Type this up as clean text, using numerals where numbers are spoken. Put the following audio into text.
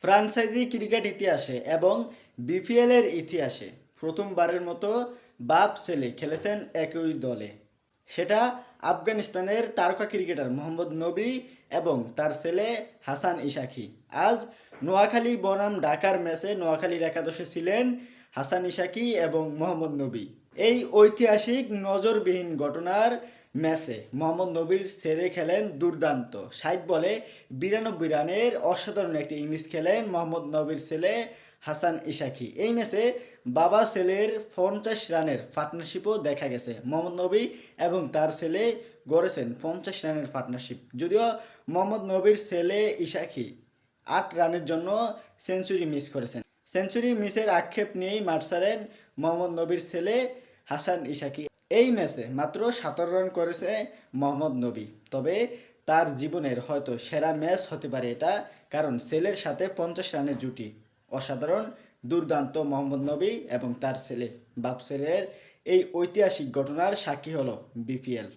Franchise cricket ইতিহাসে এবং BPL এর ইতিহাসে প্রথমবারের মতো বাপ ছেলে খেলেছেন একই দলে। সেটা আফগানিস্তানের তারকা ক্রিকেটার মোহাম্মদ নবী এবং তার ছেলে হাসান ইশাকি। আজ নোয়াখালী বনাম ঢাকার ম্যাচে নোয়াখালীর একাদশে ছিলেন হাসান ইশাকি এবং মোহাম্মদ নবী। এই ঐতিহাসিক নজরবিহীন ঘটনার ম্যাচে মোহাম্মদ নবীর ছেলে খেলেন দুর্দান্ত ৬০ বলে ৯২ রানের অসাধারণ একটি ইনিংস খেলেন মোহাম্মদ নবীর ছেলে হাসান ইশাকি। এই ম্যাচে বাবা ছেলের ৫০ রানের পার্টনারশিপও দেখা গেছে। মোহাম্মদ নবী এবং তার ছেলে গড়েছেন ৫০ রানের পার্টনারশিপ। যদিও মোহাম্মদ নবীর ছেলে ইশাকি ৮ রানের জন্য সেঞ্চুরি মিস করেছেন। সেঞ্চুরি মিসের আক্ষেপ নিয়েই মাঠ ছাড়েন মোহাম্মদ নবীর ছেলে হাসান ইশাকি। এই ম্যাচে মাত্র ১৭ রান করেছে মোহাম্মদ নবী। তবে তার জীবনের হয়তো সেরা ম্যাচ হতে পারে এটা, কারণ ছেলের সাথে ৫০ রানের জুটি অসাধারণ, দুর্দান্ত। মোহাম্মদ নবী এবং তার ছেলে বাপ ছেলের এই ঐতিহাসিক ঘটনার সাক্ষী হলো বিপিএল।